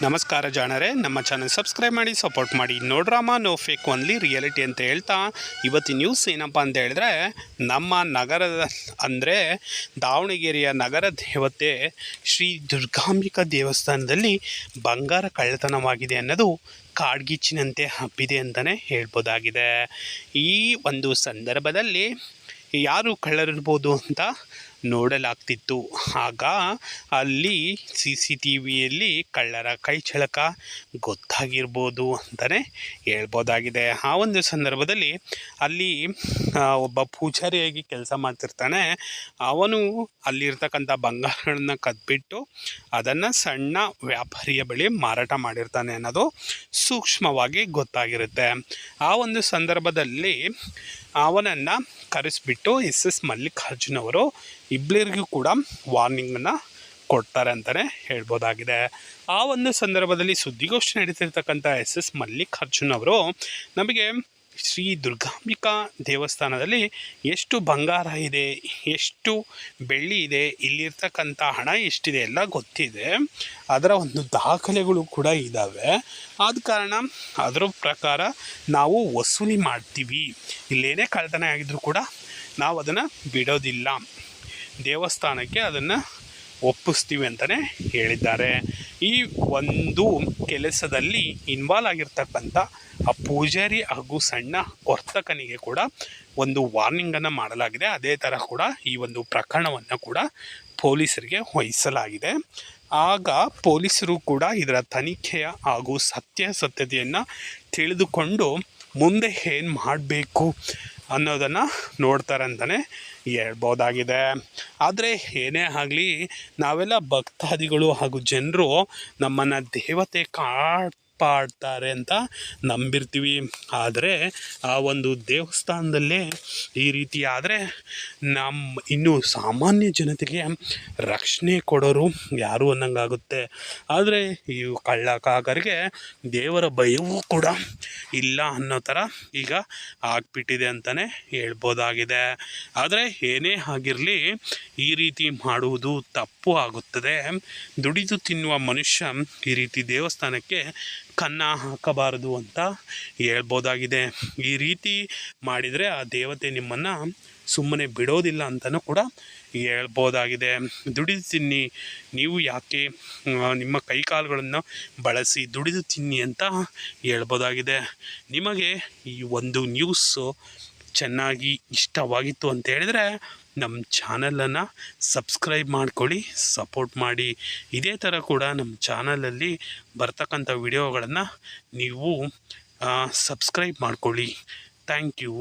ನಮಸ್ಕಾರ ಜಾಣರೇ, ನಮ್ಮ ಚಾನಲ್ ಸಬ್ಸ್ಕ್ರೈಬ್ ಮಾಡಿ ಸಪೋರ್ಟ್ ಮಾಡಿ. No drama no fake only reality ಅಂತ ಹೇಳ್ತಾ ಇವತ್ತಿನ ನ್ಯೂಸ್ ಏನಪ್ಪ ಅಂತ ಹೇಳಿದ್ರೆ, ನಮ್ಮ ನಗರದ ಅಂದರೆ ದಾವಣಗೆರೆಯ ನಗರ ದೇವತೆ ಶ್ರೀ ದುರ್ಗಾಂಬಿಕಾ ದೇವಸ್ಥಾನದಲ್ಲಿ ಬಂಗಾರ ಕಳ್ಳತನವಾಗಿದೆ ಅನ್ನೋದು ಕಾಡ್ಗಿಚ್ಚಿನಂತೆ ಹಬ್ಬಿದೆ ಅಂತಲೇ ಹೇಳ್ಬೋದಾಗಿದೆ. ಈ ಒಂದು ಸಂದರ್ಭದಲ್ಲಿ ಯಾರು ಕಳ್ಳರಿರ್ಬೋದು ಅಂತ ನೋಡಲಾಗ್ತಿತ್ತು. ಆಗ ಅಲ್ಲಿ CCTVಯಲ್ಲಿ ಕಳ್ಳರ ಕೈಚಳಕ ಗೊತ್ತಾಗಿರ್ಬೋದು ಅಂತಲೇ ಹೇಳ್ಬೋದಾಗಿದೆ. ಆ ಒಂದು ಸಂದರ್ಭದಲ್ಲಿ ಅಲ್ಲಿ ಒಬ್ಬ ಪೂಜಾರಿಯಾಗಿ ಕೆಲಸ ಮಾಡ್ತಿರ್ತಾನೆ. ಅವನು ಅಲ್ಲಿರ್ತಕ್ಕಂಥ ಬಂಗಾರಗಳನ್ನ ಕದ್ಬಿಟ್ಟು ಅದನ್ನು ಸಣ್ಣ ವ್ಯಾಪಾರಿಯ ಬಳಿ ಮಾರಾಟ ಮಾಡಿರ್ತಾನೆ ಅನ್ನೋದು ಸೂಕ್ಷ್ಮವಾಗಿ ಗೊತ್ತಾಗಿರುತ್ತೆ. ಆ ಒಂದು ಸಂದರ್ಭದಲ್ಲಿ ಅವನನ್ನು ಕರೆಸಿಬಿಟ್ಟು SS ಮಲ್ಲಿಕಾರ್ಜುನ್ ಅವರು ಇಬ್ಬರಿಗೂ ಕೂಡ ವಾರ್ನಿಂಗನ್ನು ಕೊಡ್ತಾರೆ ಅಂತಲೇ ಹೇಳ್ಬೋದಾಗಿದೆ. ಆ ಒಂದು ಸಂದರ್ಭದಲ್ಲಿ ಸುದ್ದಿಗೋಷ್ಠಿ ನಡೀತಿರ್ತಕ್ಕಂಥ SS ಮಲ್ಲಿಕಾರ್ಜುನ್ ಅವರು ನಮಗೆ ಶ್ರೀ ದುರ್ಗಾಂಬಿಕಾ ದೇವಸ್ಥಾನದಲ್ಲಿ ಎಷ್ಟು ಬಂಗಾರ ಇದೆ, ಎಷ್ಟು ಬೆಳ್ಳಿ ಇದೆ, ಇಲ್ಲಿರ್ತಕ್ಕಂಥ ಹಣ ಎಷ್ಟಿದೆ ಎಲ್ಲ ಗೊತ್ತಿದೆ. ಅದರ ಒಂದು ದಾಖಲೆಗಳು ಕೂಡ ಇದ್ದಾವೆ. ಆದ ಕಾರಣ ಅದರ ಪ್ರಕಾರ ನಾವು ವಸೂಲಿ ಮಾಡ್ತೀವಿ. ಇಲ್ಲೇನೇ ಕಳ್ಳತನ ಆಗಿದ್ರೂ ಕೂಡ ನಾವು ಅದನ್ನು ಬಿಡೋದಿಲ್ಲ, ದೇವಸ್ಥಾನಕ್ಕೆ ಅದನ್ನು ಒಪ್ಪಿಸ್ತೀವಿ ಅಂತಲೇ ಹೇಳಿದ್ದಾರೆ. ಈ ಒಂದು ಕೆಲಸದಲ್ಲಿ ಇನ್ವಾಲ್ವ್ ಆಗಿರ್ತಕ್ಕಂಥ ಆ ಪೂಜಾರಿ ಹಾಗೂ ಸಣ್ಣ ವರ್ತಕನಿಗೆ ಕೂಡ ಒಂದು ವಾರ್ನಿಂಗನ್ನು ಮಾಡಲಾಗಿದೆ. ಅದೇ ಥರ ಕೂಡ ಈ ಒಂದು ಪ್ರಕರಣವನ್ನು ಕೂಡ ಪೊಲೀಸರಿಗೆ ವಹಿಸಲಾಗಿದೆ. ಆಗ ಪೊಲೀಸರು ಕೂಡ ಇದರ ತನಿಖೆಯ ಹಾಗೂ ಸತ್ಯಾಸತ್ಯತೆಯನ್ನು ತಿಳಿದುಕೊಂಡು ಮುಂದೆ ಏನು ಮಾಡಬೇಕು ಅನ್ನೋದನ್ನು ನೋಡ್ತಾರೆ ಅಂತಲೇ ಹೇಳ್ಬೋದಾಗಿದೆ. ಆದರೆ ಏನೇ ಆಗಲಿ, ನಾವೆಲ್ಲ ಭಕ್ತಾದಿಗಳು ಹಾಗೂ ಜನರು ನಮ್ಮನ್ನು ದೇವತೆ ಕಾಪಾಡ್ತಾರೆ ಅಂತ ನಂಬಿರ್ತೀವಿ. ಆದರೆ ಆ ಒಂದು ದೇವಸ್ಥಾನದಲ್ಲೇ ಈ ರೀತಿ ಆದರೆ ಇನ್ನು ಸಾಮಾನ್ಯ ಜನತೆಗೆ ರಕ್ಷಣೆ ಕೊಡೋರು ಯಾರು ಅನ್ನಂಗಾಗುತ್ತೆ. ಆದರೆ ಈ ಕಳ್ಳಕಾಕರಿಗೆ ದೇವರ ಭಯವೂ ಕೂಡ ಇಲ್ಲ ಅನ್ನೋ ಥರ ಈಗ ಆಗ್ಬಿಟ್ಟಿದೆ ಅಂತಲೇ ಹೇಳ್ಬೋದಾಗಿದೆ. ಆದರೆ ಏನೇ ಆಗಿರಲಿ, ಈ ರೀತಿ ಮಾಡುವುದು ತಪ್ಪು ಆಗುತ್ತದೆ. ದುಡಿದು ತಿನ್ನುವ ಮನುಷ್ಯ ಈ ರೀತಿ ದೇವಸ್ಥಾನಕ್ಕೆ ಕನ್ನ ಹಾಕಬಾರದು ಅಂತ ಹೇಳ್ಬೋದಾಗಿದೆ. ಈ ರೀತಿ ಮಾಡಿದರೆ ಆ ದೇವತೆ ನಿಮ್ಮನ್ನು ಸುಮ್ಮನೆ ಬಿಡೋದಿಲ್ಲ ಅಂತಲೂ ಕೂಡ ಹೇಳ್ಬೋದಾಗಿದೆ. ದುಡಿದು ತಿನ್ನಿ, ನೀವು ಯಾಕೆ ನಿಮ್ಮ ಕೈಕಾಲುಗಳನ್ನು ಬಳಸಿ ದುಡಿದು ತಿನ್ನಿ ಅಂತ ಹೇಳ್ಬೋದಾಗಿದೆ. ನಿಮಗೆ ಈ ಒಂದು ನ್ಯೂಸು ಚೆನ್ನಾಗಿ ಇಷ್ಟವಾಗಿತ್ತು ಅಂತ ಹೇಳಿದರೆ ನಮ್ಮ ಚಾನಲನ್ನು ಸಬ್ಸ್ಕ್ರೈಬ್ ಮಾಡ್ಕೊಳ್ಳಿ, ಸಪೋರ್ಟ್ ಮಾಡಿ. ಇದೇ ಥರ ಕೂಡ ನಮ್ಮ ಚಾನಲಲ್ಲಿ ಬರ್ತಕ್ಕಂಥ ವಿಡಿಯೋಗಳನ್ನು ನೀವು ಸಬ್ಸ್ಕ್ರೈಬ್ ಮಾಡ್ಕೊಳ್ಳಿ. Thank you.